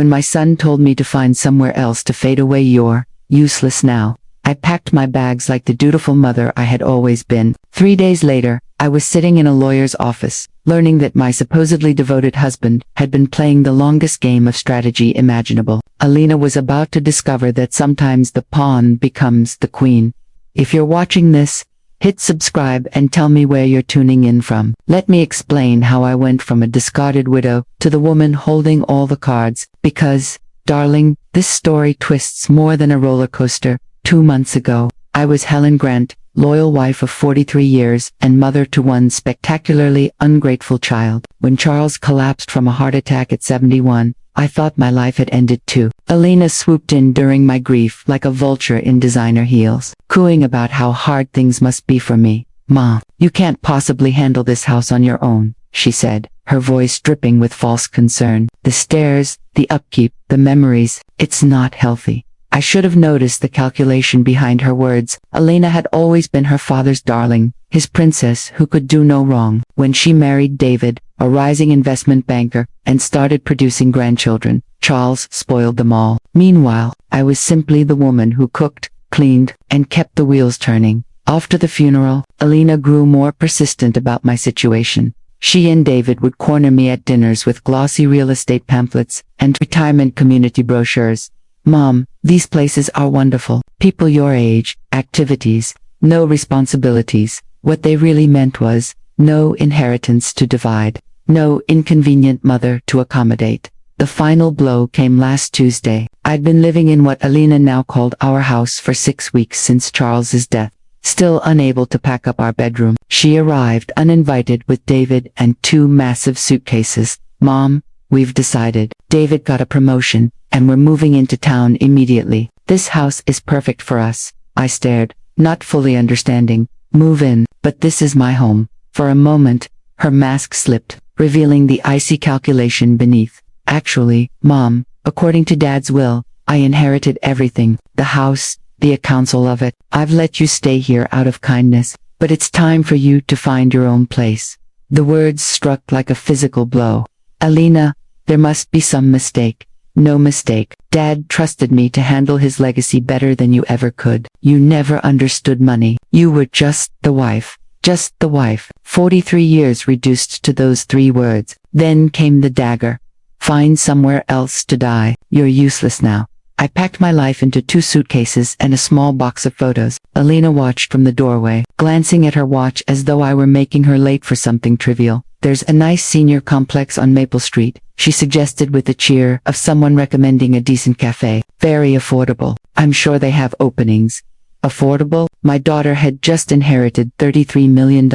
When my son told me to find somewhere else to fade away, you're useless now, I packed my bags like the dutiful mother I had always been. 3 days later, I was sitting in a lawyer's office, learning that my supposedly devoted husband had been playing the longest game of strategy imaginable. Alina was about to discover that sometimes the pawn becomes the queen. If you're watching this, hit subscribe and tell me where you're tuning in from. Let me explain how I went from a discarded widow to the woman holding all the cards, because, darling, this story twists more than a roller coaster. 2 months ago, I was Helen Grant, loyal wife of 43 years and mother to one spectacularly ungrateful child. When Charles collapsed from a heart attack at 71, I thought my life had ended too. Alina swooped in during my grief like a vulture in designer heels, cooing about how hard things must be for me. "Mom, you can't possibly handle this house on your own," she said, her voice dripping with false concern. "The stairs, the upkeep, the memories, it's not healthy." I should have noticed the calculation behind her words. Alina had always been her father's darling, his princess who could do no wrong. When she married David, a rising investment banker, and started producing grandchildren, Charles spoiled them all. Meanwhile, I was simply the woman who cooked, cleaned, and kept the wheels turning. After the funeral, Alina grew more persistent about my situation. She and David would corner me at dinners with glossy real estate pamphlets and retirement community brochures. "Mom, these places are wonderful. People your age, activities, no responsibilities." What they really meant was, no inheritance to divide, no inconvenient mother to accommodate. The final blow came last Tuesday. I'd been living in what Alina now called our house for 6 weeks since Charles's death, still unable to pack up our bedroom. She arrived uninvited with David and 2 massive suitcases. "Mom, we've decided. David got a promotion, and we're moving into town immediately. This house is perfect for us." I stared, not fully understanding. "Move in, but this is my home." For a moment, her mask slipped, revealing the icy calculation beneath. "Actually, Mom, according to Dad's will, I inherited everything, the house, the accounts, all of it. I've let you stay here out of kindness, but it's time for you to find your own place." The words struck like a physical blow. "Alina, there must be some mistake." "No mistake. Dad trusted me to handle his legacy better than you ever could. You never understood money. You were just the wife. Just the wife." 43 years reduced to those 3 words. Then came the dagger. "Find somewhere else to die. You're useless now." I packed my life into 2 suitcases and a small box of photos. Alina watched from the doorway, glancing at her watch as though I were making her late for something trivial. "There's a nice senior complex on Maple Street," she suggested with the cheer of someone recommending a decent cafe. "Very affordable. I'm sure they have openings." Affordable? My daughter had just inherited $33 million,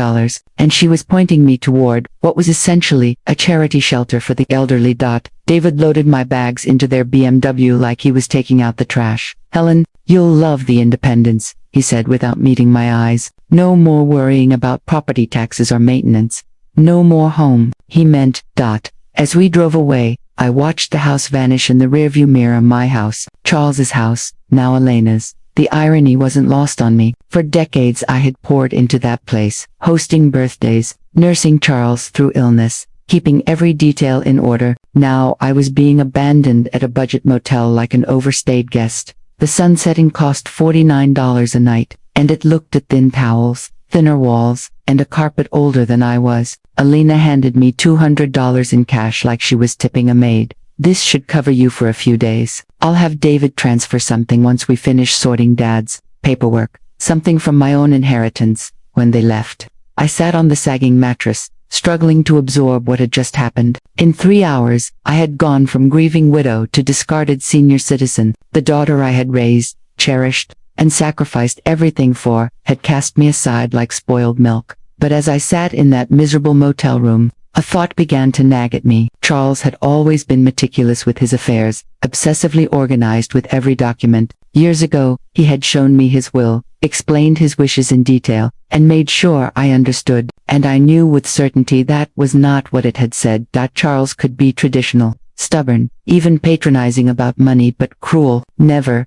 and she was pointing me toward what was essentially a charity shelter for the elderly. David loaded my bags into their BMW like he was taking out the trash. "Helen, you'll love the independence," he said without meeting my eyes. "No more worrying about property taxes or maintenance. No more home," he meant. As we drove away, I watched the house vanish in the rearview mirror. My house, Charles's house, now Elena's. The irony wasn't lost on me. For decades I had poured into that place, hosting birthdays, nursing Charles through illness, keeping every detail in order. Now I was being abandoned at a budget motel like an overstayed guest. The sunsetting cost $49 a night, and it looked at thin towels, thinner walls, and a carpet older than I was. Alina handed me $200 in cash like she was tipping a maid. "This should cover you for a few days. I'll have David transfer something once we finish sorting Dad's paperwork, something from my own inheritance." When they left, I sat on the sagging mattress, struggling to absorb what had just happened. In 3 hours, I had gone from grieving widow to discarded senior citizen. The daughter I had raised, cherished, and sacrificed everything for, had cast me aside like spoiled milk. But as I sat in that miserable motel room, a thought began to nag at me. Charles had always been meticulous with his affairs, obsessively organized with every document. Years ago, he had shown me his will, explained his wishes in detail, and made sure I understood, and I knew with certainty that was not what it had said. Charles could be traditional, stubborn, even patronizing about money, but cruel, never.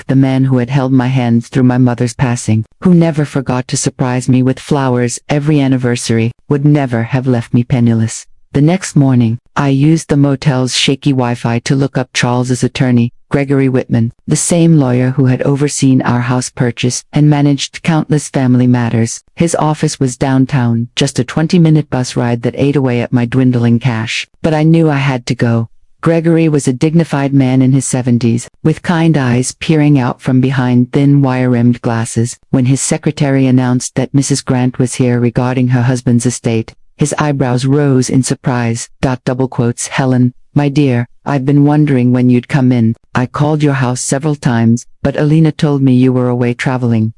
The man who had held my hand through my mother's passing, who never forgot to surprise me with flowers every anniversary, would never have left me penniless. The next morning, I used the motel's shaky Wi-Fi to look up Charles's attorney, Gregory Whitman, the same lawyer who had overseen our house purchase and managed countless family matters. His office was downtown, just a 20-minute bus ride that ate away at my dwindling cash. But I knew I had to go. Gregory was a dignified man in his 70s, with kind eyes peering out from behind thin wire-rimmed glasses. When his secretary announced that Mrs. Grant was here regarding her husband's estate, his eyebrows rose in surprise. Helen, my dear, I've been wondering when you'd come in. I called your house several times, but Alina told me you were away traveling.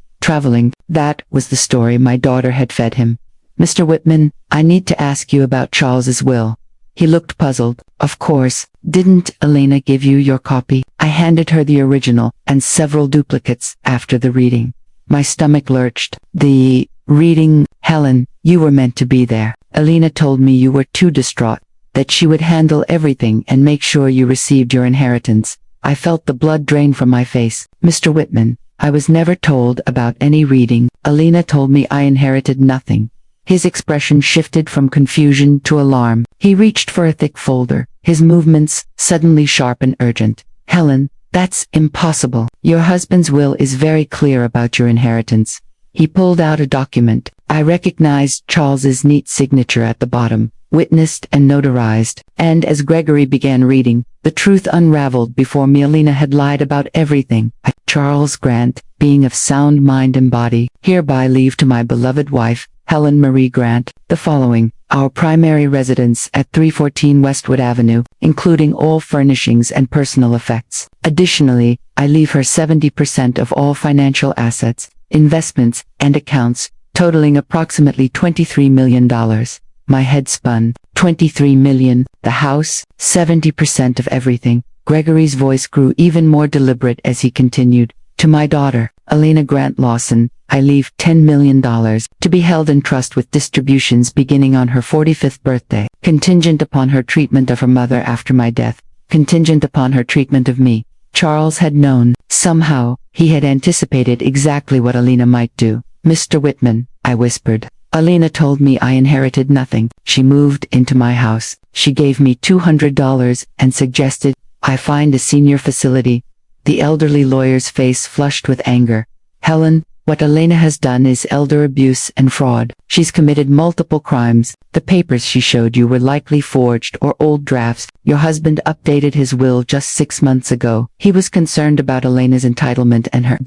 That was the story my daughter had fed him. Mr. Whitman, I need to ask you about Charles's will. He looked puzzled. Of course, didn't Elena give you your copy? I handed her the original, and several duplicates, after the reading. My stomach lurched. The reading, Helen, you were meant to be there. Elena told me you were too distraught, that she would handle everything and make sure you received your inheritance. I felt the blood drain from my face. Mr. Whitman, I was never told about any reading. Elena told me I inherited nothing. His expression shifted from confusion to alarm. He reached for a thick folder, his movements suddenly sharp and urgent. Helen, that's impossible. Your husband's will is very clear about your inheritance. He pulled out a document. I recognized Charles's neat signature at the bottom, witnessed and notarized, and as Gregory began reading, the truth unraveled before me. Elena had lied about everything. Charles Grant, being of sound mind and body, hereby leave to my beloved wife, Helen Marie Grant, the following: our primary residence at 314 Westwood Avenue, including all furnishings and personal effects. Additionally, I leave her 70% of all financial assets, investments, and accounts, totaling approximately $23 million. My head spun. 23 million, the house, 70% of everything. Gregory's voice grew even more deliberate as he continued. To my daughter, Elena Grant Lawson, I leave $10 million, to be held in trust with distributions beginning on her 45th birthday, contingent upon her treatment of her mother after my death, contingent upon her treatment of me. Charles had known. Somehow, he had anticipated exactly what Elena might do. Mr. Whitman, I whispered. Elena told me I inherited nothing. She moved into my house. She gave me $200 and suggested I find a senior facility. The elderly lawyer's face flushed with anger. Helen, what Elena has done is elder abuse and fraud. She's committed multiple crimes. The papers she showed you were likely forged or old drafts. Your husband updated his will just 6 months ago. He was concerned about Elena's entitlement and her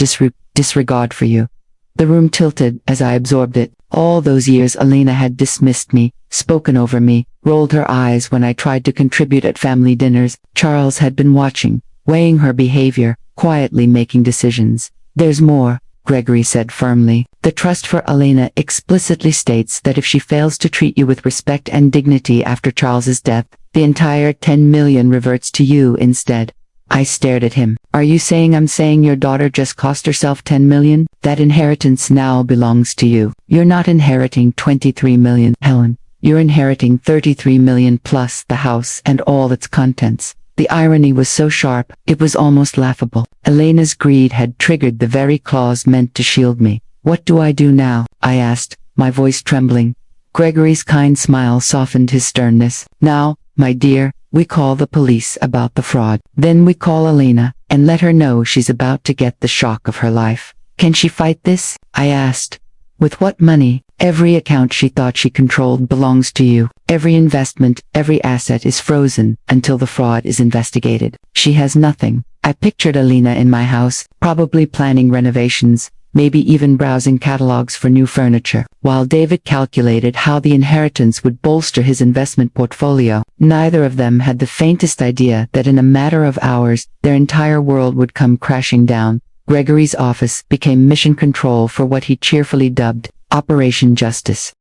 disregard for you. The room tilted as I absorbed it. All those years Elena had dismissed me, spoken over me, rolled her eyes when I tried to contribute at family dinners. Charles had been watching, weighing her behavior, quietly making decisions. There's more, Gregory said firmly. The trust for Elena explicitly states that if she fails to treat you with respect and dignity after Charles's death, the entire $10 million reverts to you instead. I stared at him. Are you saying I'm saying your daughter just cost herself $10 million? That inheritance now belongs to you. You're not inheriting $23 million, Helen. You're inheriting $33 million plus the house and all its contents. The irony was so sharp, it was almost laughable. Elena's greed had triggered the very claws meant to shield me. What do I do now? I asked, my voice trembling. Gregory's kind smile softened his sternness. Now, my dear, we call the police about the fraud. Then we call Elena, and let her know she's about to get the shock of her life. Can she fight this? I asked. With what money? Every account she thought she controlled belongs to you. Every investment, every asset is frozen until the fraud is investigated. She has nothing. I pictured Elena in my house, probably planning renovations, maybe even browsing catalogs for new furniture, while David calculated how the inheritance would bolster his investment portfolio. Neither of them had the faintest idea that in a matter of hours, their entire world would come crashing down. Gregory's office became mission control for what he cheerfully dubbed Operation Justice.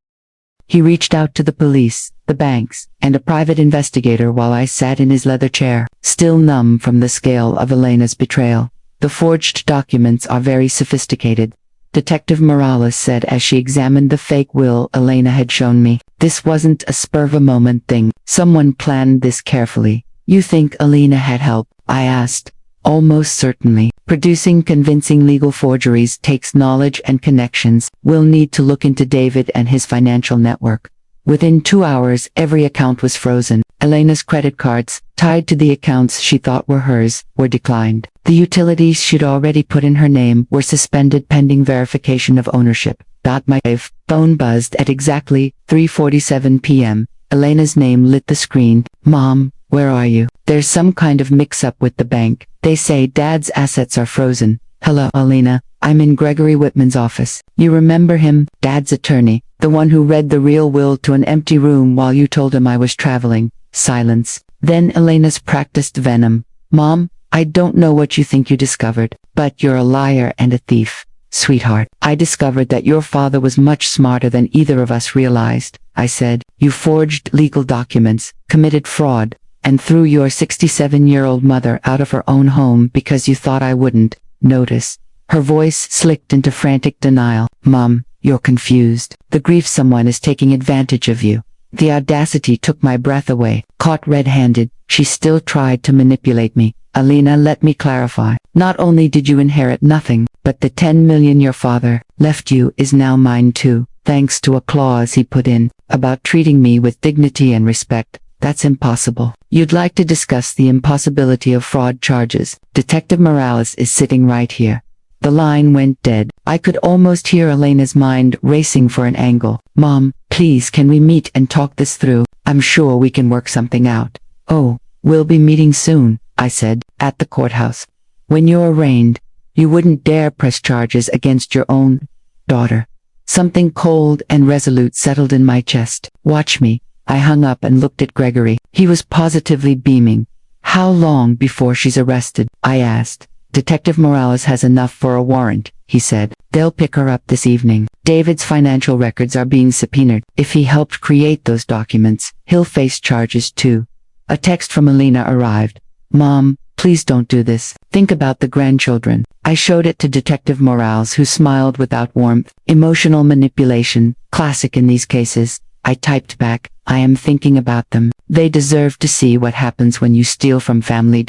He reached out to the police, the banks, and a private investigator while I sat in his leather chair, still numb from the scale of Elena's betrayal. The forged documents are very sophisticated, Detective Morales said as she examined the fake will Elena had shown me. This wasn't a spur-of-a-moment thing. Someone planned this carefully. You think Elena had help? I asked. Almost certainly. Producing convincing legal forgeries takes knowledge and connections. We'll need to look into David and his financial network. Within 2 hours, every account was frozen. Elena's credit cards, tied to the accounts she thought were hers, were declined. The utilities she'd already put in her name were suspended pending verification of ownership. My phone buzzed at exactly 3:47 p.m. Elena's name lit the screen. "Mom, where are you? There's some kind of mix-up with the bank. They say Dad's assets are frozen." "Hello, Elena. I'm in Gregory Whitman's office. You remember him, Dad's attorney, the one who read the real will to an empty room while you told him I was traveling?" Silence. Then Elena's practiced venom. "Mom, I don't know what you think you discovered, but you're a liar and a thief. Sweetheart, I discovered that your father was much smarter than either of us realized," I said. "You forged legal documents, committed fraud, and threw your 67-year-old mother out of her own home because you thought I wouldn't notice." Her voice slicked into frantic denial. "Mom, you're confused. The grief someone is taking advantage of you." The audacity took my breath away. Caught red-handed, she still tried to manipulate me. "Elena, let me clarify. Not only did you inherit nothing, but the 10 million your father left you is now mine too, thanks to a clause he put in about treating me with dignity and respect. That's impossible. You'd like to discuss the impossibility of fraud charges. Detective Morales is sitting right here." The line went dead. I could almost hear Elena's mind racing for an angle. "Mom, please, can we meet and talk this through? I'm sure we can work something out." "Oh, we'll be meeting soon," I said, "at the courthouse. When you're arraigned, you wouldn't dare press charges against your own daughter." Something cold and resolute settled in my chest. "Watch me." I hung up and looked at Gregory. He was positively beaming. "How long before she's arrested?" I asked. "Detective Morales has enough for a warrant," he said. "They'll pick her up this evening. David's financial records are being subpoenaed. If he helped create those documents, he'll face charges too." A text from Elena arrived. "Mom, please don't do this. Think about the grandchildren." I showed it to Detective Morales, who smiled without warmth. "Emotional manipulation, classic in these cases." I typed back, "I am thinking about them. They deserve to see what happens when you steal from family."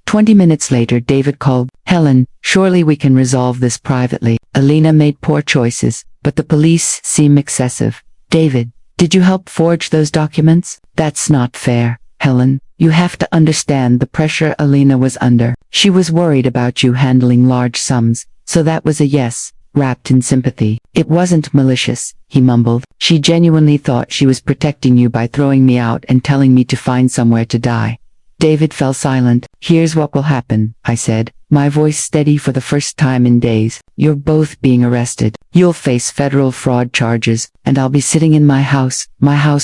20 minutes later, David called. "Helen, surely we can resolve this privately. Elena made poor choices, but the police seem excessive." "David, did you help forge those documents?" "That's not fair, Helen. You have to understand the pressure Elena was under. She was worried about you handling large sums, so that was a yes, wrapped in sympathy." "It wasn't malicious," he mumbled. "She genuinely thought she was protecting you by throwing me out and telling me to find somewhere to die." David fell silent. "Here's what will happen," I said, my voice steady for the first time in days. "You're both being arrested. You'll face federal fraud charges, and I'll be sitting in my house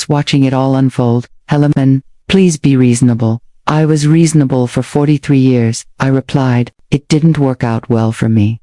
watching it all unfold. Helen, please be reasonable." "I was reasonable for 43 years, I replied. "It didn't work out well for me."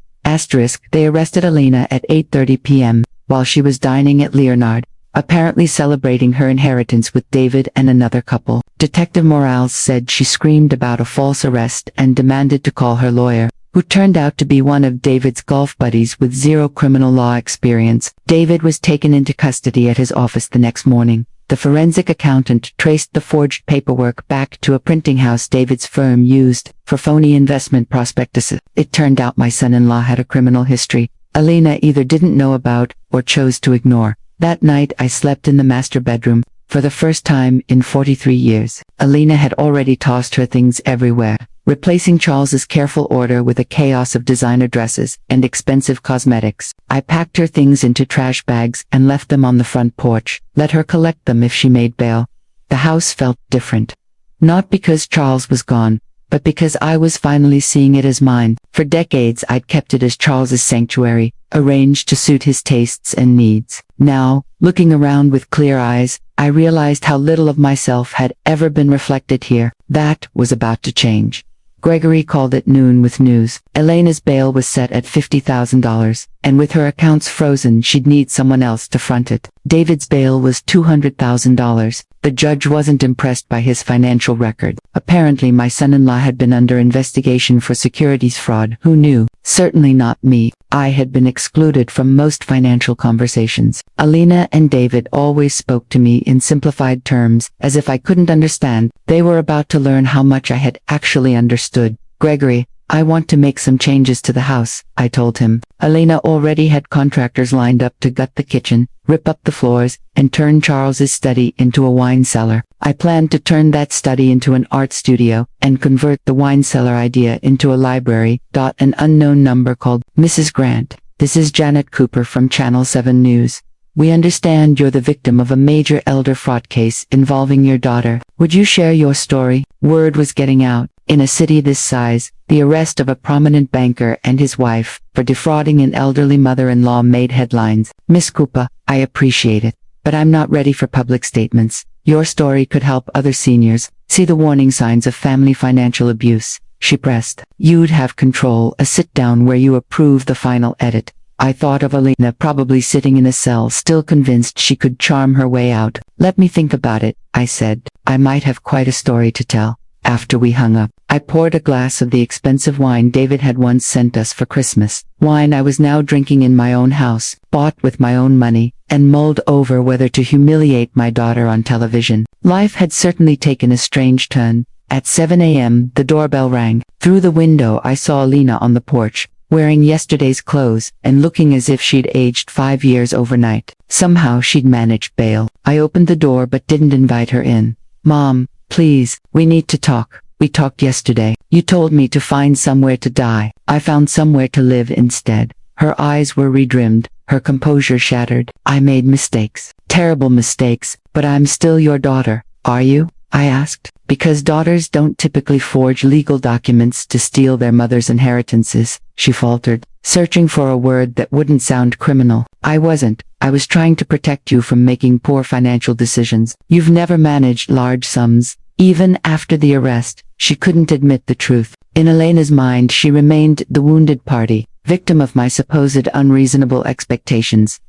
They arrested Elena at 8:30 p.m. while she was dining at Leonard, apparently celebrating her inheritance with David and another couple. Detective Morales said she screamed about a false arrest and demanded to call her lawyer, who turned out to be one of David's golf buddies with zero criminal law experience. David was taken into custody at his office the next morning. The forensic accountant traced the forged paperwork back to a printing house David's firm used for phony investment prospectuses. It turned out my son-in-law had a criminal history Elena either didn't know about or chose to ignore. That night I slept in the master bedroom, for the first time in 43 years. Elena had already tossed her things everywhere, replacing Charles's careful order with a chaos of designer dresses and expensive cosmetics. I packed her things into trash bags and left them on the front porch, let her collect them if she made bail. The house felt different. Not because Charles was gone, but because I was finally seeing it as mine. For decades I'd kept it as Charles's sanctuary, arranged to suit his tastes and needs. Now, looking around with clear eyes, I realized how little of myself had ever been reflected here. That was about to change. Gregory called at noon with news. Elena's bail was set at $50,000, and with her accounts frozen she'd need someone else to front it. David's bail was $200,000. The judge wasn't impressed by his financial record. Apparently my son-in-law had been under investigation for securities fraud. Who knew? Certainly not me. I had been excluded from most financial conversations. Elena and David always spoke to me in simplified terms, as if I couldn't understand. They were about to learn how much I had actually understood. "Gregory, I want to make some changes to the house, I told him. Elena already had contractors lined up to gut the kitchen, rip up the floors, and turn Charles's study into a wine cellar. I planned to turn that study into an art studio, and convert the wine cellar idea into a library. An unknown number called, Mrs. Grant. This is Janet Cooper from Channel 7 News. We understand you're the victim of a major elder fraud case involving your daughter. Would you share your story? Word was getting out. In a city this size, the arrest of a prominent banker and his wife for defrauding an elderly mother-in-law made headlines. Miss Cooper, I appreciate it, but I'm not ready for public statements. Your story could help other seniors see the warning signs of family financial abuse. She pressed. You'd have control, a sit-down where you approve the final edit. I thought of Elena probably sitting in a cell, still convinced she could charm her way out. Let me think about it, I said. I might have quite a story to tell. After we hung up, I poured a glass of the expensive wine David had once sent us for Christmas. Wine I was now drinking in my own house, bought with my own money, and mulled over whether to humiliate my daughter on television. Life had certainly taken a strange turn. At 7 a.m., the doorbell rang. Through the window I saw Elena on the porch, wearing yesterday's clothes, and looking as if she'd aged 5 years overnight. Somehow she'd managed bail. I opened the door but didn't invite her in. Mom, please, we need to talk. We talked yesterday. You told me to find somewhere to die. I found somewhere to live instead. Her eyes were redrimmed, her composure shattered. I made mistakes. Terrible mistakes, but I'm still your daughter. Are you? I asked. Because daughters don't typically forge legal documents to steal their mother's inheritances, she faltered, searching for a word that wouldn't sound criminal. I wasn't. I was trying to protect you from making poor financial decisions. You've never managed large sums. Even after the arrest, she couldn't admit the truth. In Elena's mind, she remained the wounded party, victim of my supposed unreasonable expectations.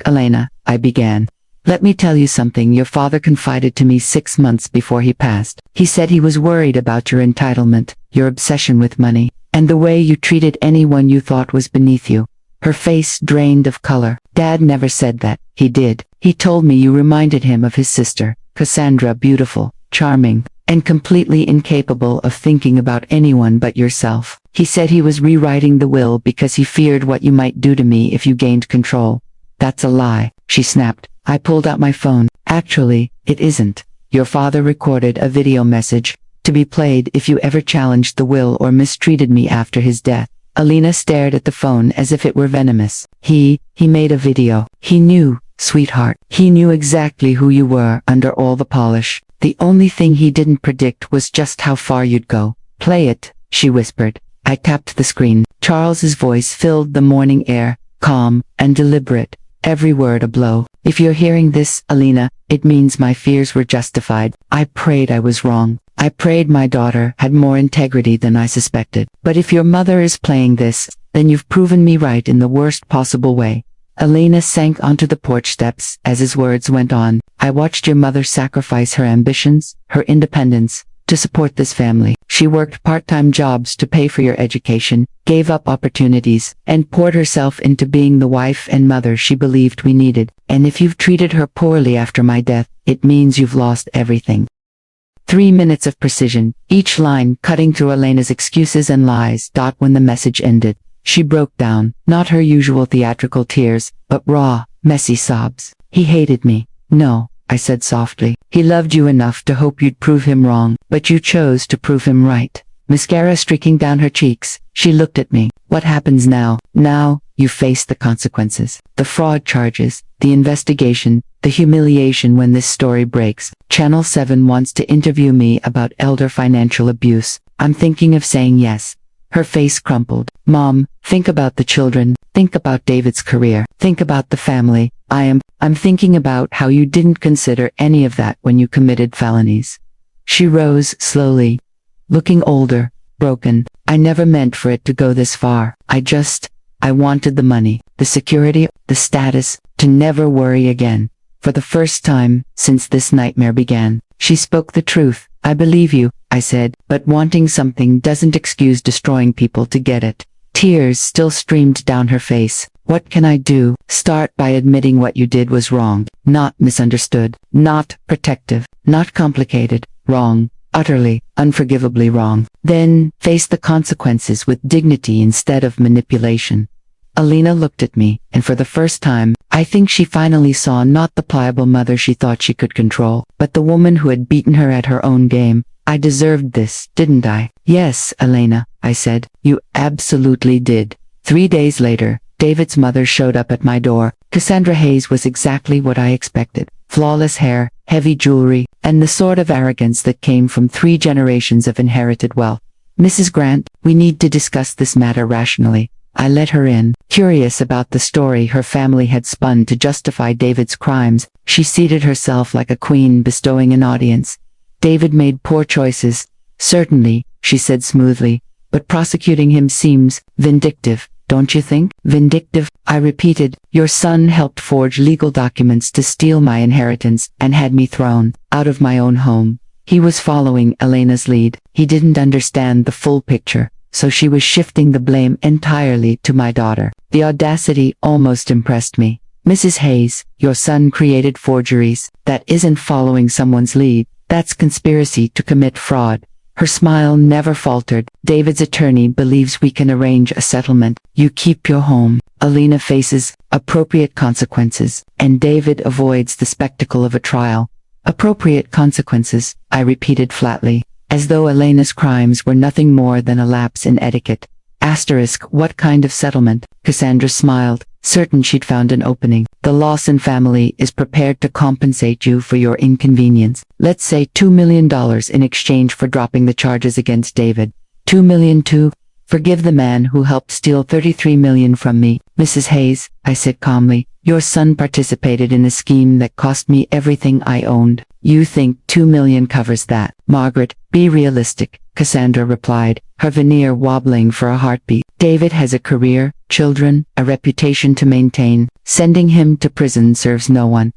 Elena, I began. Let me tell you something your father confided to me 6 months before he passed. He said he was worried about your entitlement, your obsession with money, and the way you treated anyone you thought was beneath you. Her face drained of color. Dad never said that. He did. He told me you reminded him of his sister, Cassandra, beautiful, charming, and completely incapable of thinking about anyone but yourself. He said he was rewriting the will because he feared what you might do to me if you gained control. That's a lie, she snapped. I pulled out my phone. Actually, it isn't. Your father recorded a video message, to be played if you ever challenged the will or mistreated me after his death. Elena stared at the phone as if it were venomous. He made a video. He knew, sweetheart. He knew exactly who you were under all the polish. The only thing he didn't predict was just how far you'd go. Play it, she whispered. I tapped the screen. Charles's voice filled the morning air, calm and deliberate, every word a blow. If you're hearing this, Elena, it means my fears were justified. I prayed I was wrong. I prayed my daughter had more integrity than I suspected. But if your mother is playing this, then you've proven me right in the worst possible way. Elena sank onto the porch steps as his words went on. I watched your mother sacrifice her ambitions, her independence, to support this family. She worked part-time jobs to pay for your education, gave up opportunities, and poured herself into being the wife and mother she believed we needed. And if you've treated her poorly after my death, it means you've lost everything. 3 minutes of precision, each line cutting through Elena's excuses and lies. When the message ended, she broke down, not her usual theatrical tears, but raw, messy sobs. He hated me. No, I said softly. He loved you enough to hope you'd prove him wrong, but you chose to prove him right. Mascara streaking down her cheeks, she looked at me. What happens now? Now, you face the consequences. The fraud charges, the investigation, the humiliation when this story breaks. Channel 7 wants to interview me about elder financial abuse. I'm thinking of saying yes. Her face crumpled. Mom, think about the children. Think about David's career. Think about the family. I'm thinking about how you didn't consider any of that when you committed felonies. She rose slowly, looking older, broken. I never meant for it to go this far. I wanted the money, the security, the status, to never worry again. For the first time since this nightmare began, she spoke the truth. I believe you, I said, but wanting something doesn't excuse destroying people to get it. Tears still streamed down her face. What can I do? Start by admitting what you did was wrong, not misunderstood, not protective, not complicated, wrong. utterly, unforgivably wrong. Then, face the consequences with dignity instead of manipulation. Alina looked at me, and for the first time, I think she finally saw not the pliable mother she thought she could control, but the woman who had beaten her at her own game. I deserved this, didn't I? Yes, Elena, I said. You absolutely did. 3 days later, David's mother showed up at my door. Cassandra Hayes was exactly what I expected. Flawless hair, heavy jewelry, and the sort of arrogance that came from 3 generations of inherited wealth. Mrs. Grant, we need to discuss this matter rationally. I let her in. Curious about the story her family had spun to justify David's crimes, she seated herself like a queen bestowing an audience. David made poor choices. Certainly, she said smoothly, but prosecuting him seems vindictive, don't you think? Vindictive, I repeated. Your son helped forge legal documents to steal my inheritance and had me thrown out of my own home. He was following Elena's lead. He didn't understand the full picture, so she was shifting the blame entirely to my daughter. The audacity almost impressed me. Mrs. Hayes, your son created forgeries. That isn't following someone's lead. That's conspiracy to commit fraud. Her smile never faltered. David's attorney believes we can arrange a settlement. You keep your home. Alina faces appropriate consequences, and David avoids the spectacle of a trial. Appropriate consequences, I repeated flatly, as though Elena's crimes were nothing more than a lapse in etiquette. Asterisk, what kind of settlement? Cassandra smiled, certain she'd found an opening. The Lawson family is prepared to compensate you for your inconvenience. Let's say $2 million in exchange for dropping the charges against David. $2 million too? Forgive the man who helped steal $33 million from me. Mrs. Hayes, I said calmly, your son participated in a scheme that cost me everything I owned. You think $2 million covers that? Margaret, be realistic, Cassandra replied, her veneer wobbling for a heartbeat. David has a career, children, a reputation to maintain. Sending him to prison serves no one.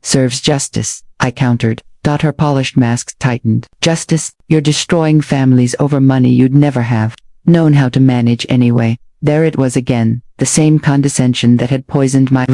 Serves justice, I countered. Her polished mask tightened. Justice? You're destroying families over money you'd never have known how to manage anyway. There it was again, the same condescension that had poisoned my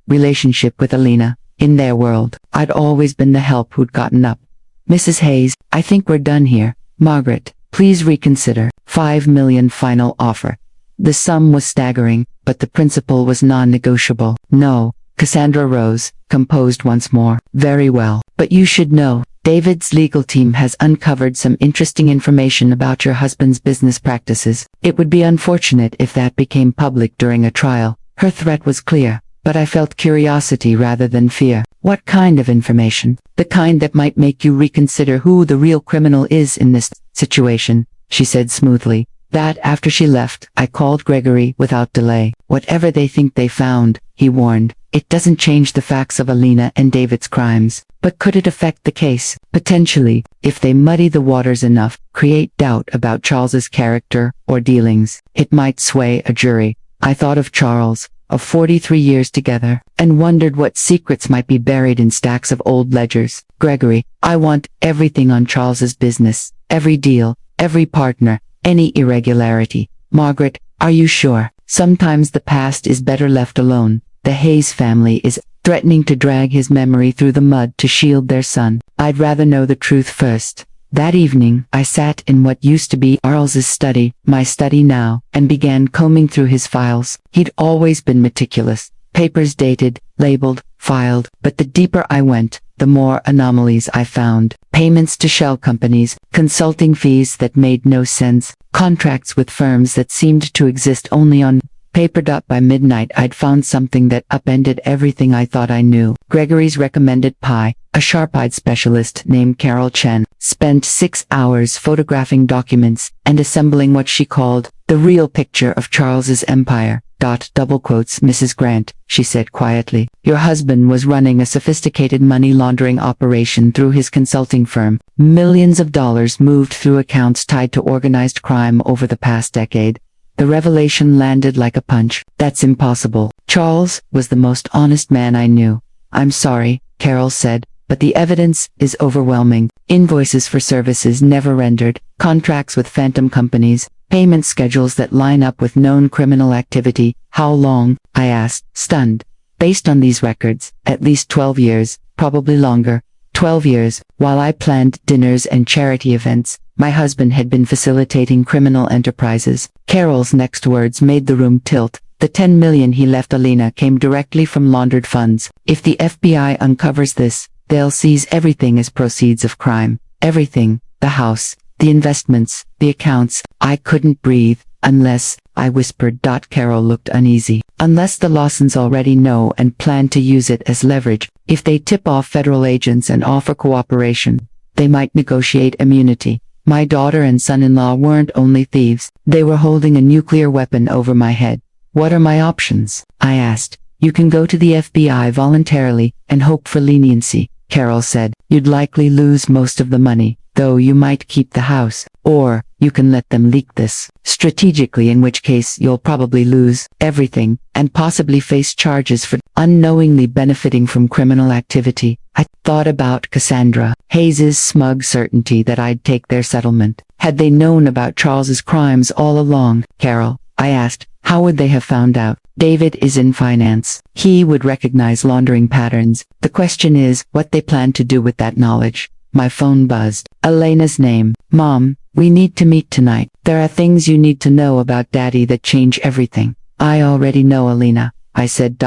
relationship with Alina. In their world, I'd always been the help who'd gotten up. Mrs. Hayes, I think we're done here. Margaret, please reconsider. $5 million final offer. The sum was staggering, but the principle was non-negotiable. No. Cassandra rose, composed once more. Very well, but you should know, David's legal team has uncovered some interesting information about your husband's business practices. It would be unfortunate if that became public during a trial. Her threat was clear, but I felt curiosity rather than fear. What kind of information? The kind that might make you reconsider who the real criminal is in this situation, she said smoothly. That after she left, I called Gregory without delay. Whatever they think they found, he warned, it doesn't change the facts of Alina and David's crimes. But could it affect the case? Potentially, if they muddy the waters enough, create doubt about Charles's character or dealings. It might sway a jury. I thought of Charles, of 43 years together, and wondered what secrets might be buried in stacks of old ledgers. Gregory, I want everything on Charles's business, every deal, every partner, any irregularity. Margaret, are you sure? Sometimes the past is better left alone. The Hayes family is threatening to drag his memory through the mud to shield their son. I'd rather know the truth first. That evening, I sat in what used to be Charles's study, my study now, and began combing through his files. He'd always been meticulous. Papers dated, labeled, filed, but the deeper I went, the more anomalies I found. Payments to shell companies, consulting fees that made no sense, contracts with firms that seemed to exist only on paper. By midnight I'd found something that upended everything I thought I knew. Gregory's recommended PI, a sharp-eyed specialist named Carol Chen, spent 6 hours photographing documents and assembling what she called the real picture of Charles's empire. Double quotes, Mrs. Grant, she said quietly. Your husband was running a sophisticated money laundering operation through his consulting firm. Millions of dollars moved through accounts tied to organized crime over the past decade. The revelation landed like a punch. That's impossible. Charles was the most honest man I knew. I'm sorry, Carol said, but the evidence is overwhelming. Invoices for services never rendered, contracts with phantom companies, payment schedules that line up with known criminal activity. How long? I asked, stunned. Based on these records, at least 12 years, probably longer. 12 years, While I planned dinners and charity events, my husband had been facilitating criminal enterprises. Carol's next words made the room tilt. The 10 million he left Alina came directly from laundered funds. If the FBI uncovers this, they'll seize everything as proceeds of crime. Everything. The house, the investments, the accounts. I couldn't breathe. Unless, I whispered. Carol looked uneasy. Unless the Lawsons already know and plan to use it as leverage. If they tip off federal agents and offer cooperation, they might negotiate immunity. My daughter and son-in-law weren't only thieves. They were holding a nuclear weapon over my head. What are my options? I asked. You can go to the FBI voluntarily and hope for leniency, Carol said. You'd likely lose most of the money, though you might keep the house. Or, you can let them leak this strategically, in which case you'll probably lose everything and possibly face charges for unknowingly benefiting from criminal activity. I thought about Cassandra Hayes's smug certainty that I'd take their settlement. Had they known about Charles's crimes all along? Carol, I asked, how would they have found out? David is in finance. He would recognize laundering patterns. The question is what they plan to do with that knowledge. My phone buzzed. Elena's name. Mom, we need to meet tonight. There are things you need to know about Daddy that change everything. I already know, Alina, I said.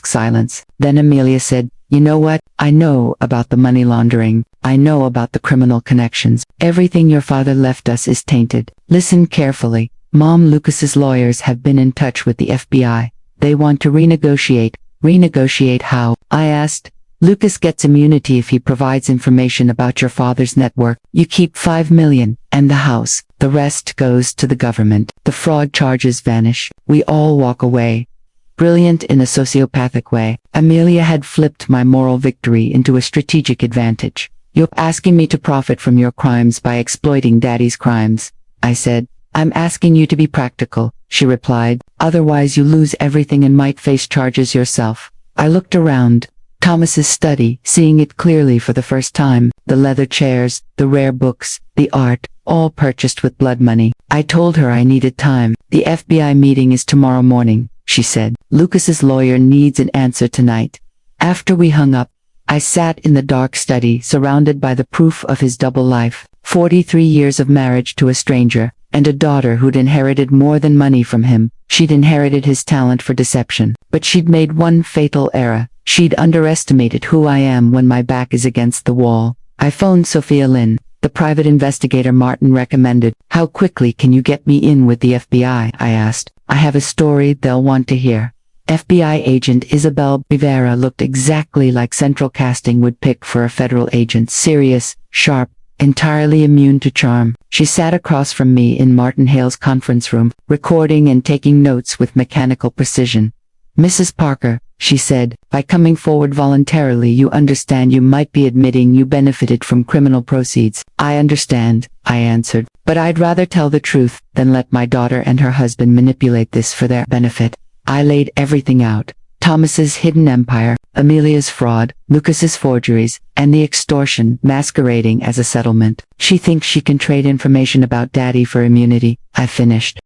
Silence. Then Amelia said, you know what? I know about the money laundering. I know about the criminal connections. Everything your father left us is tainted. Listen carefully. Mom, Lucas's lawyers have been in touch with the FBI. They want to renegotiate. Renegotiate how? I asked. Lucas gets immunity if he provides information about your father's network. You keep 5 million, and the house. The rest goes to the government. The fraud charges vanish. We all walk away. Brilliant in a sociopathic way, Amelia had flipped my moral victory into a strategic advantage. You're asking me to profit from your crimes by exploiting Daddy's crimes, I said. I'm asking you to be practical, she replied. Otherwise you lose everything and might face charges yourself. I looked around. Thomas's study, seeing it clearly for the first time, the leather chairs, the rare books, the art, all purchased with blood money. I told her I needed time. The FBI meeting is tomorrow morning, she said. Lucas's lawyer needs an answer tonight. After we hung up, I sat in the dark study, surrounded by the proof of his double life, 43 years of marriage to a stranger, and a daughter who'd inherited more than money from him. She'd inherited his talent for deception, but she'd made one fatal error. She'd underestimated who I am when my back is against the wall. I phoned Sophia Lynn, the private investigator Martin recommended. How quickly can you get me in with the FBI? I asked. I have a story they'll want to hear. FBI agent Isabel Rivera looked exactly like Central Casting would pick for a federal agent. Serious, sharp, entirely immune to charm. She sat across from me in Martin Hale's conference room, recording and taking notes with mechanical precision. Mrs. Parker, she said, by coming forward voluntarily you understand you might be admitting you benefited from criminal proceeds. I understand, I answered, but I'd rather tell the truth than let my daughter and her husband manipulate this for their benefit. I laid everything out. Thomas's hidden empire, Amelia's fraud, Lucas's forgeries, and the extortion masquerading as a settlement. She thinks she can trade information about Daddy for immunity, I finished.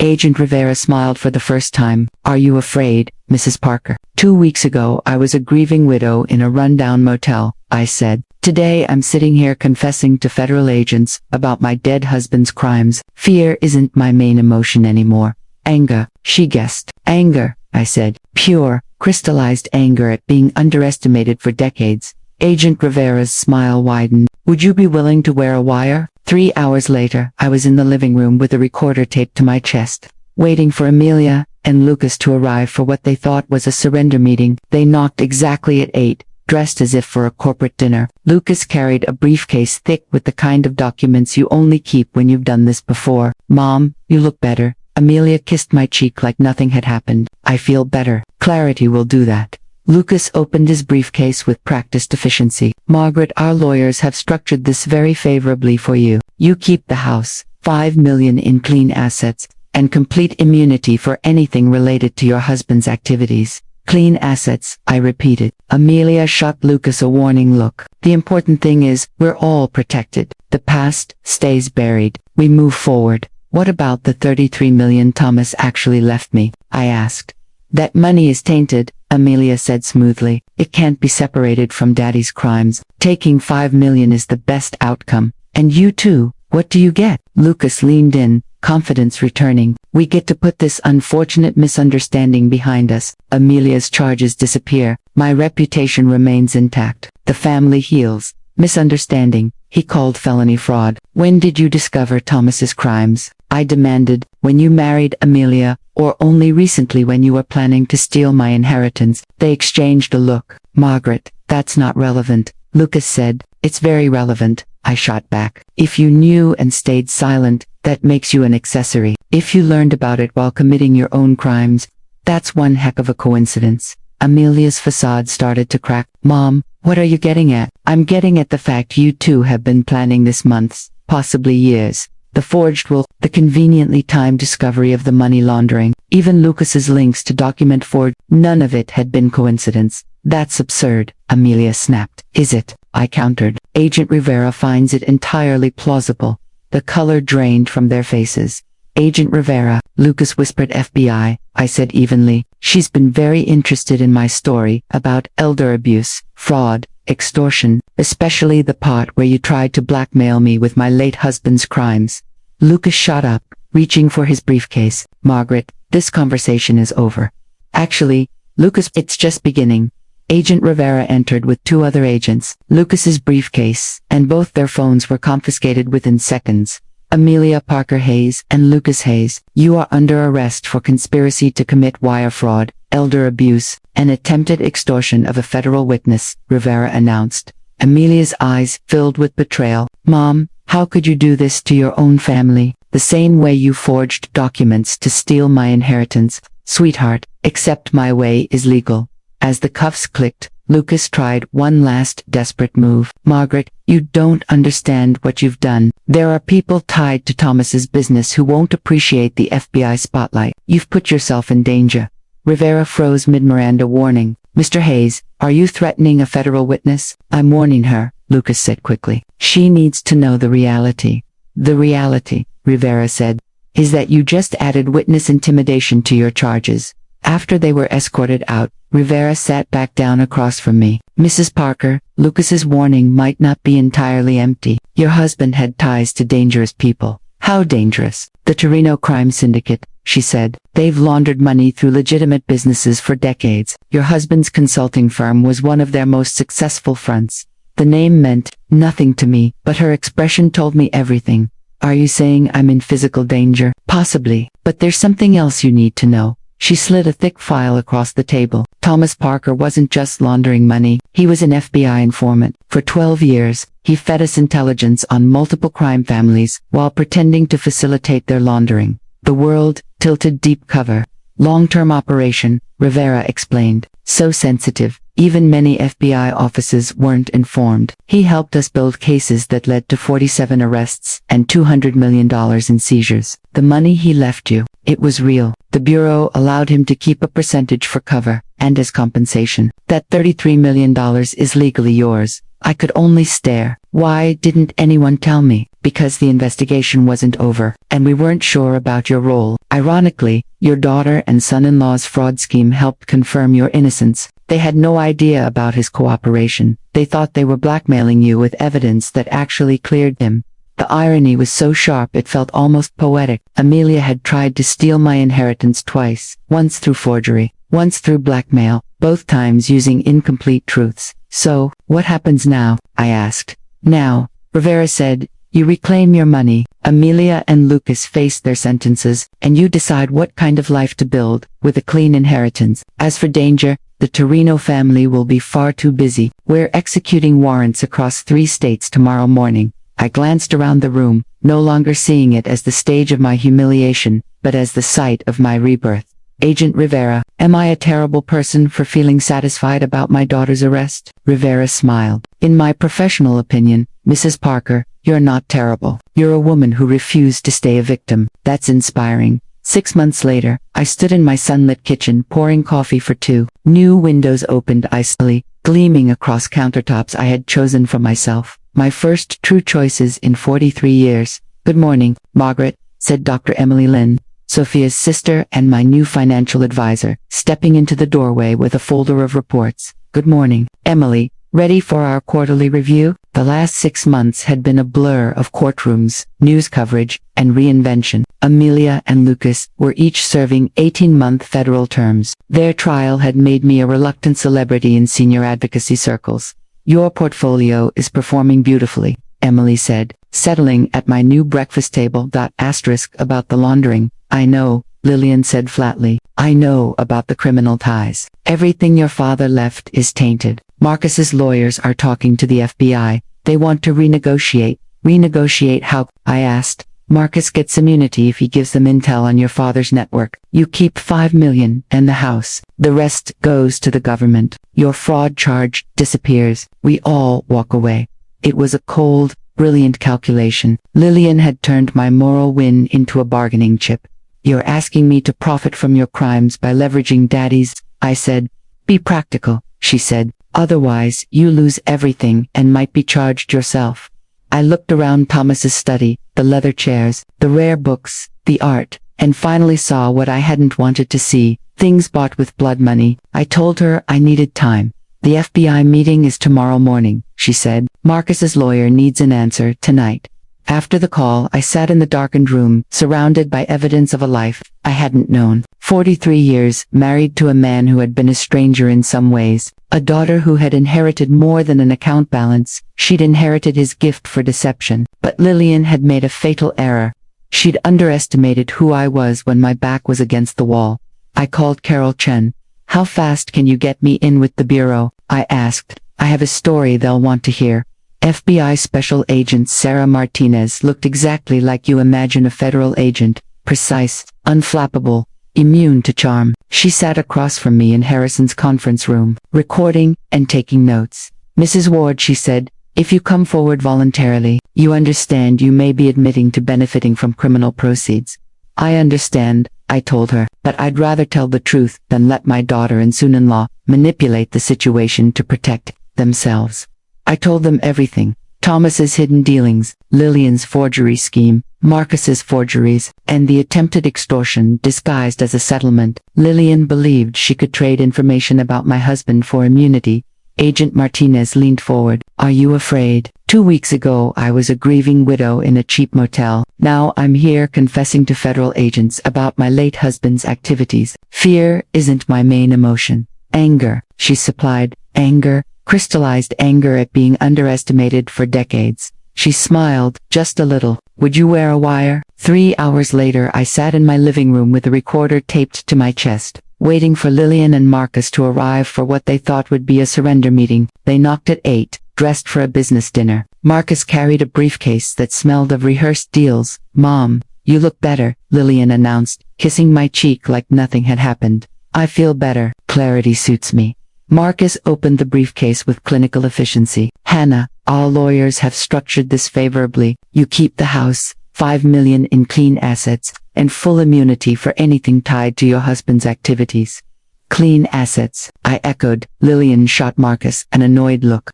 Agent Rivera smiled for the first time. Are you afraid, Mrs. Parker? 2 weeks ago I was a grieving widow in a rundown motel, I said. Today I'm sitting here confessing to federal agents about my dead husband's crimes. Fear isn't my main emotion anymore. Anger, she guessed. Anger, I said. Pure, crystallized anger at being underestimated for decades. Agent Rivera's smile widened. Would you be willing to wear a wire? 3 hours later, I was in the living room with a recorder taped to my chest, waiting for Amelia and Lucas to arrive for what they thought was a surrender meeting. They knocked exactly at 8, dressed as if for a corporate dinner. Lucas carried a briefcase thick with the kind of documents you only keep when you've done this before. Mom, you look better. Amelia kissed my cheek like nothing had happened. I feel better. Clarity will do that. Lucas opened his briefcase with practiced efficiency. Margaret, our lawyers have structured this very favorably for you. You keep the house, 5 million in clean assets, and complete immunity for anything related to your husband's activities. Clean assets, I repeated. Amelia shot Lucas a warning look. The important thing is, we're all protected. The past stays buried. We move forward. What about the 33 million Thomas actually left me? I asked. That money is tainted, Amelia said smoothly. It can't be separated from Daddy's crimes. Taking 5 million is the best outcome. And you too, what do you get? Lucas leaned in, confidence returning. We get to put this unfortunate misunderstanding behind us. Amelia's charges disappear. My reputation remains intact. The family heals. Misunderstanding, he called felony fraud. When did you discover Thomas's crimes? I demanded. When you married Amelia, or only recently when you were planning to steal my inheritance? They exchanged a look. Margaret, that's not relevant. Lucas said. It's very relevant, I shot back. If you knew and stayed silent, that makes you an accessory. If you learned about it while committing your own crimes, that's one heck of a coincidence. Amelia's facade started to crack. Mom, what are you getting at? I'm getting at the fact you two have been planning this months, possibly years. The forged will, the conveniently timed discovery of the money laundering, even Lucas's links to document forged, none of it had been coincidence. That's absurd, Amelia snapped. Is it? I countered. Agent Rivera finds it entirely plausible. The color drained from their faces. Agent Rivera, Lucas whispered. FBI, I said evenly. She's been very interested in my story about elder abuse, fraud, extortion, especially the part where you tried to blackmail me with my late husband's crimes. Lucas shot up, reaching for his briefcase. Margaret, this conversation is over. Actually, Lucas, it's just beginning. Agent Rivera entered with 2 other agents. Lucas's briefcase, and both their phones were confiscated within seconds. Amelia Parker Hayes and Lucas Hayes, you are under arrest for conspiracy to commit wire fraud, elder abuse, and attempted extortion of a federal witness, Rivera announced. Amelia's eyes filled with betrayal. Mom, how could you do this to your own family? The same way you forged documents to steal my inheritance. Sweetheart, except my way is legal. As the cuffs clicked, Lucas tried one last desperate move. Margaret, you don't understand what you've done. There are people tied to Thomas's business who won't appreciate the FBI spotlight. You've put yourself in danger. Rivera froze mid-Miranda warning. Mr. Hayes, are you threatening a federal witness? I'm warning her, Lucas said quickly. She needs to know the reality. The reality, Rivera said, is that you just added witness intimidation to your charges. After they were escorted out, Rivera sat back down across from me. Mrs. Parker, Lucas's warning might not be entirely empty. Your husband had ties to dangerous people. How dangerous? The Torino crime syndicate, she said. They've laundered money through legitimate businesses for decades. Your husband's consulting firm was one of their most successful fronts. The name meant nothing to me, but her expression told me everything. Are you saying I'm in physical danger? Possibly, but there's something else you need to know. She slid a thick file across the table. Thomas Parker wasn't just laundering money, he was an FBI informant. For 12 years, he fed us intelligence on multiple crime families while pretending to facilitate their laundering. The world tilted deep cover. Long-term operation, Rivera explained. So sensitive, even many FBI offices weren't informed. He helped us build cases that led to 47 arrests and $200 million in seizures. The money he left you, it was real. The Bureau allowed him to keep a percentage for cover, and as compensation. That $33 million is legally yours. I could only stare. Why didn't anyone tell me? Because the investigation wasn't over, and we weren't sure about your role. Ironically, your daughter and son-in-law's fraud scheme helped confirm your innocence. They had no idea about his cooperation. They thought they were blackmailing you with evidence that actually cleared him. The irony was so sharp it felt almost poetic. Amelia had tried to steal my inheritance twice, once through forgery, once through blackmail, both times using incomplete truths. So, what happens now? I asked. Now, Rivera said, you reclaim your money. Amelia and Lucas face their sentences, and you decide what kind of life to build, with a clean inheritance. As for danger, the Torino family will be far too busy. We're executing warrants across 3 states tomorrow morning. I glanced around the room, no longer seeing it as the stage of my humiliation, but as the site of my rebirth. Agent Rivera, am I a terrible person for feeling satisfied about my daughter's arrest? Rivera smiled. In my professional opinion, Mrs. Parker, you're not terrible. You're a woman who refused to stay a victim. That's inspiring. 6 months later, I stood in my sunlit kitchen pouring coffee for 2. New windows opened icily, gleaming across countertops I had chosen for myself. My first true choices in 43 years. Good morning, Margaret, said Dr. Emily Lynn. Sophia's sister and my new financial advisor, stepping into the doorway with a folder of reports. Good morning, Emily. Ready for our quarterly review? The last 6 months had been a blur of courtrooms, news coverage, and reinvention. Amelia and Lucas were each serving 18-month federal terms. Their trial had made me a reluctant celebrity in senior advocacy circles. Your portfolio is performing beautifully, Emily said, settling at my new breakfast table. Asterisk about the laundering. I know, Lillian said flatly. I know about the criminal ties. Everything your father left is tainted. Marcus's lawyers are talking to the FBI. They want to renegotiate. Renegotiate how? I asked. Marcus gets immunity if he gives them intel on your father's network. You keep $5 million and the house. The rest goes to the government. Your fraud charge disappears. We all walk away. It was a cold, brilliant calculation. Lillian had turned my moral win into a bargaining chip. You're asking me to profit from your crimes by leveraging Daddy's, I said. Be practical, she said. Otherwise, you lose everything and might be charged yourself. I looked around Thomas's study, the leather chairs, the rare books, the art, and finally saw what I hadn't wanted to see, things bought with blood money. I told her I needed time. The FBI meeting is tomorrow morning, she said. Marcus's lawyer needs an answer tonight. After the call, I sat in the darkened room, surrounded by evidence of a life I hadn't known. 43 years, married to a man who had been a stranger in some ways. A daughter who had inherited more than an account balance. She'd inherited his gift for deception. But Lillian had made a fatal error. She'd underestimated who I was when my back was against the wall. I called Carol Chen. How fast can you get me in with the bureau? I asked. I have a story they'll want to hear. FBI Special Agent Sarah Martinez looked exactly like you imagine a federal agent. Precise, unflappable, immune to charm. She sat across from me in Harrison's conference room, recording and taking notes. Mrs. Ward, she said, if you come forward voluntarily, you understand you may be admitting to benefiting from criminal proceeds. I understand, I told her, but I'd rather tell the truth than let my daughter and soon-in-law manipulate the situation to protect themselves. I told them everything. Thomas's hidden dealings, Lillian's forgery scheme, Marcus's forgeries, and the attempted extortion disguised as a settlement. Lillian believed she could trade information about my husband for immunity. Agent Martinez leaned forward. Are you afraid? 2 weeks ago I was a grieving widow in a cheap motel. Now I'm here confessing to federal agents about my late husband's activities. Fear isn't my main emotion. Anger, she supplied. Anger. Crystallized anger at being underestimated for decades. She smiled, just a little. Would you wear a wire? 3 hours later I sat in my living room with a recorder taped to my chest, waiting for Lillian and Marcus to arrive for what they thought would be a surrender meeting. They knocked at 8, dressed for a business dinner. Marcus carried a briefcase that smelled of rehearsed deals. Mom, you look better, Lillian announced, kissing my cheek like nothing had happened. I feel better. Clarity suits me. Marcus opened the briefcase with clinical efficiency. Hannah, our lawyers have structured this favorably. You keep the house, $5 million in clean assets, and full immunity for anything tied to your husband's activities. Clean assets, I echoed. Lillian shot Marcus an annoyed look.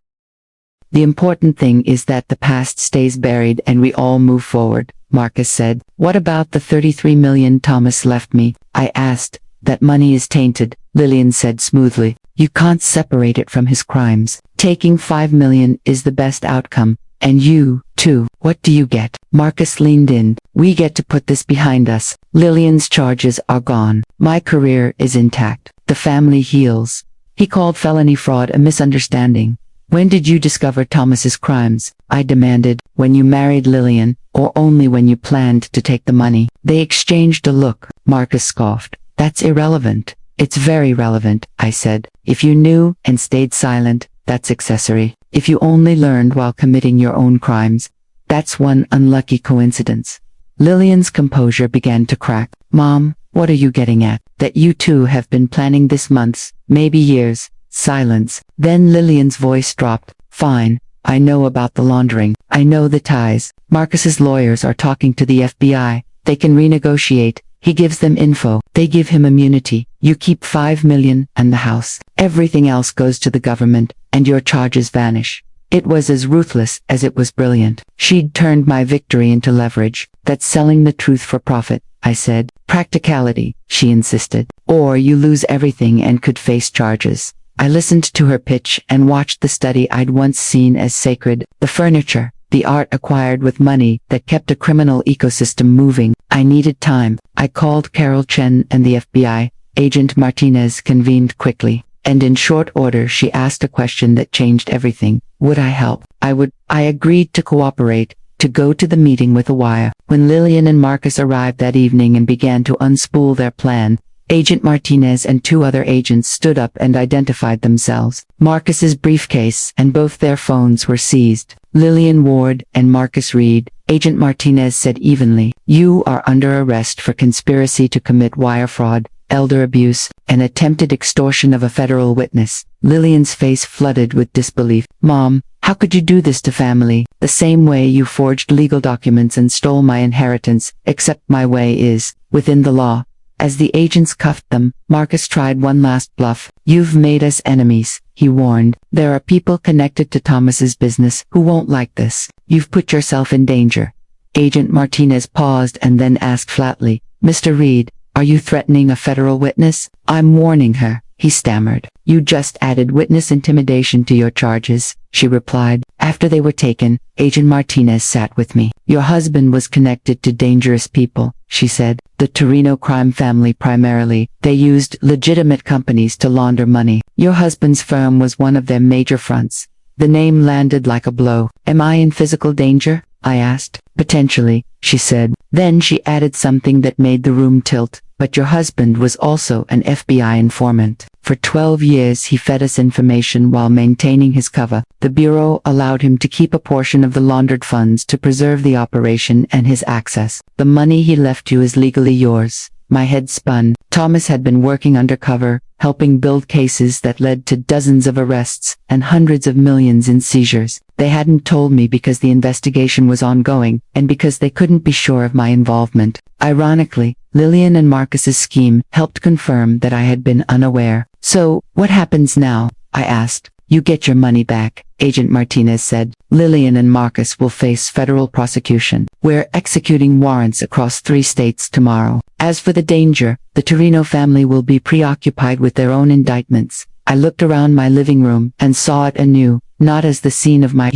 The important thing is that the past stays buried and we all move forward, Marcus said. What about the $33 million Thomas left me? I asked. That money is tainted, Lillian said smoothly. You can't separate it from his crimes. Taking $5 million is the best outcome. And you, too. What do you get? Marcus leaned in. We get to put this behind us. Lillian's charges are gone. My career is intact. The family heals. He called felony fraud a misunderstanding. When did you discover Thomas's crimes? I demanded. When you married Lillian, or only when you planned to take the money? They exchanged a look. Marcus scoffed. That's irrelevant. It's very relevant, I said. If you knew and stayed silent, that's accessory. If you only learned while committing your own crimes, that's one unlucky coincidence. Lillian's composure began to crack. Mom, what are you getting at? That you two have been planning this months, maybe years. Silence. Then Lillian's voice dropped. Fine. I know about the laundering. I know the ties. Marcus's lawyers are talking to the FBI. They can renegotiate. He gives them info. They give him immunity. You keep $5 million and the house. Everything else goes to the government, and your charges vanish. It was as ruthless as it was brilliant. She'd turned my victory into leverage. That's selling the truth for profit, I said. Practicality, she insisted. Or you lose everything and could face charges. I listened to her pitch and watched the study I'd once seen as sacred, the furniture, the art acquired with money that kept a criminal ecosystem moving. I needed time. I called Carol Chen and the FBI. Agent Martinez convened quickly, and in short order she asked a question that changed everything. Would I help? I agreed to cooperate, to go to the meeting with a wire. When Lillian and Marcus arrived that evening and began to unspool their plan, Agent Martinez and two other agents stood up and identified themselves. Marcus's briefcase and both their phones were seized. Lillian Ward and Marcus Reed, Agent Martinez said evenly, "You are under arrest for conspiracy to commit wire fraud, elder abuse, and attempted extortion of a federal witness." Lillian's face flooded with disbelief. "Mom, how could you do this to family? The same way you forged legal documents and stole my inheritance, except my way is within the law." As the agents cuffed them, Marcus tried one last bluff. "You've made us enemies," he warned. "There are people connected to Thomas's business who won't like this. You've put yourself in danger." Agent Martinez paused and then asked flatly, "Mr. Reed, are you threatening a federal witness?" "I'm warning her," he stammered. "You just added witness intimidation to your charges," she replied. After they were taken, Agent Martinez sat with me. "Your husband was connected to dangerous people," she said. "The Torino crime family primarily. They used legitimate companies to launder money. Your husband's firm was one of their major fronts." The name landed like a blow. "Am I in physical danger?" I asked. "Potentially," she said. Then she added something that made the room tilt. "But your husband was also an FBI informant. For 12 years he fed us information while maintaining his cover. The Bureau allowed him to keep a portion of the laundered funds to preserve the operation and his access. The money he left you is legally yours." My head spun. Thomas had been working undercover, helping build cases that led to dozens of arrests and hundreds of millions in seizures. They hadn't told me because the investigation was ongoing, and because they couldn't be sure of my involvement. Ironically, Lillian and Marcus's scheme helped confirm that I had been unaware. "So, what happens now?" I asked. "You get your money back," Agent Martinez said. "Lillian and Marcus will face federal prosecution. We're executing warrants across 3 states tomorrow. As for the danger, the Torino family will be preoccupied with their own indictments." I looked around my living room and saw it anew, not as the scene of my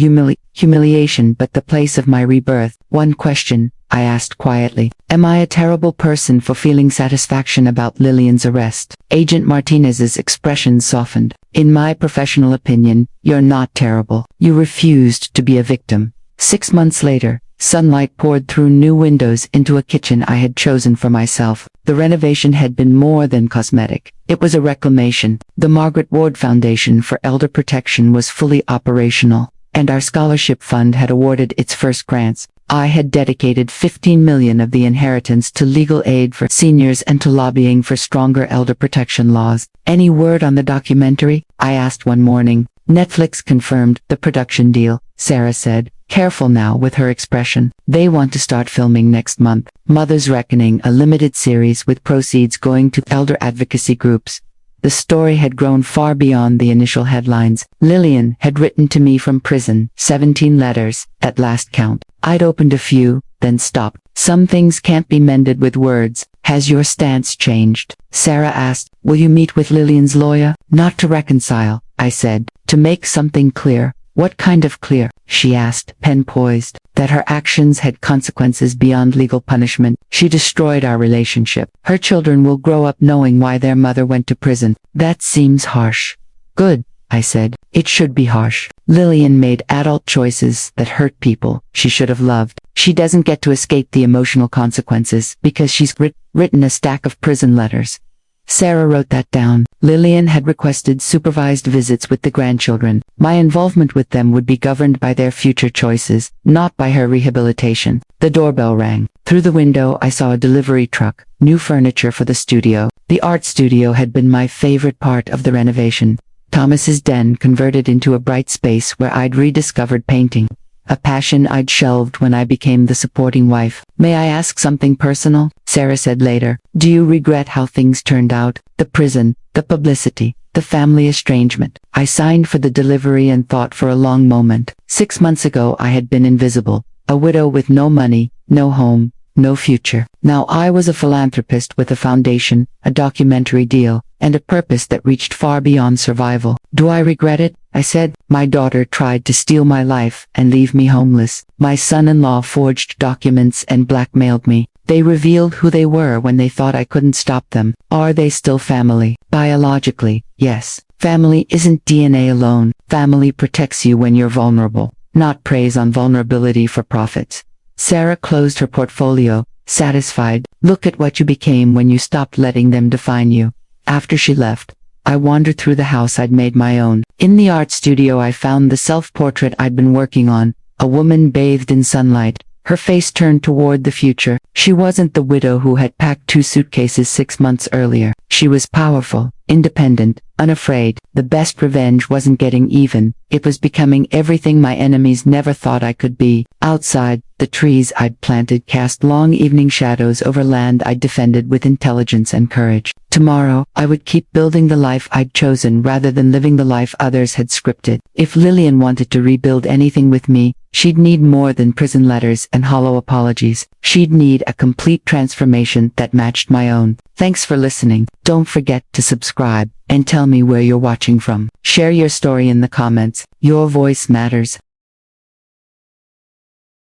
humiliation but the place of my rebirth. "One question," I asked quietly. "Am I a terrible person for feeling satisfaction about Lillian's arrest?" Agent Martinez's expression softened. "In my professional opinion, you're not terrible. You refused to be a victim." 6 months later, sunlight poured through new windows into a kitchen I had chosen for myself. The renovation had been more than cosmetic. It was a reclamation. The Margaret Ward Foundation for Elder Protection was fully operational, and our scholarship fund had awarded its first grants. I had dedicated 15 million of the inheritance to legal aid for seniors and to lobbying for stronger elder protection laws. "Any word on the documentary?" I asked one morning. "Netflix confirmed the production deal," Sarah said, careful now with her expression. "They want to start filming next month. Mother's Reckoning, a limited series with proceeds going to elder advocacy groups." The story had grown far beyond the initial headlines. Lillian had written to me from prison, 17 letters, at last count. I'd opened a few, then stopped. "Some things can't be mended with words. Has your stance changed?" Sarah asked. "Will you meet with Lillian's lawyer?" "Not to reconcile," I said. "To make something clear." "What kind of clear?" she asked, pen poised. "That her actions had consequences beyond legal punishment. She destroyed our relationship. Her children will grow up knowing why their mother went to prison." "That seems harsh." "Good," I said. "It should be harsh. Lillian made adult choices that hurt people she should have loved. She doesn't get to escape the emotional consequences because she's written a stack of prison letters." Sarah wrote that down. Lillian had requested supervised visits with the grandchildren. My involvement with them would be governed by their future choices, not by her rehabilitation. The doorbell rang. Through the window I saw a delivery truck, new furniture for the studio. The art studio had been my favorite part of the renovation. Thomas's den converted into a bright space where I'd rediscovered painting. A passion I'd shelved when I became the supporting wife. "May I ask something personal?" Sarah said later. "Do you regret how things turned out? The prison, the publicity, the family estrangement." I signed for the delivery and thought for a long moment. 6 months ago I had been invisible, a widow with no money, no home, no future. Now I was a philanthropist with a foundation, a documentary deal, and a purpose that reached far beyond survival. Do I regret it? I said. My daughter tried to steal my life and leave me homeless. My son-in-law forged documents and blackmailed me. They revealed who they were when they thought I couldn't stop them. Are they still family? Biologically, yes. Family isn't DNA alone. Family protects you when you're vulnerable, not preys on vulnerability for profits. Sarah closed her portfolio, satisfied. Look at what you became when you stopped letting them define you. After she left, I wandered through the house I'd made my own. In the art studio I found the self-portrait I'd been working on, a woman bathed in sunlight, her face turned toward the future. She wasn't the widow who had packed 2 suitcases 6 months earlier. She was powerful, independent, unafraid. The best revenge wasn't getting even, it was becoming everything my enemies never thought I could be. Outside, the trees I'd planted cast long evening shadows over land I'd defended with intelligence and courage. Tomorrow, I would keep building the life I'd chosen rather than living the life others had scripted. If Lillian wanted to rebuild anything with me, she'd need more than prison letters and hollow apologies. She'd need a complete transformation that matched my own. Thanks for listening. Don't forget to subscribe and tell me where you're watching from. Share your story in the comments. Your voice matters.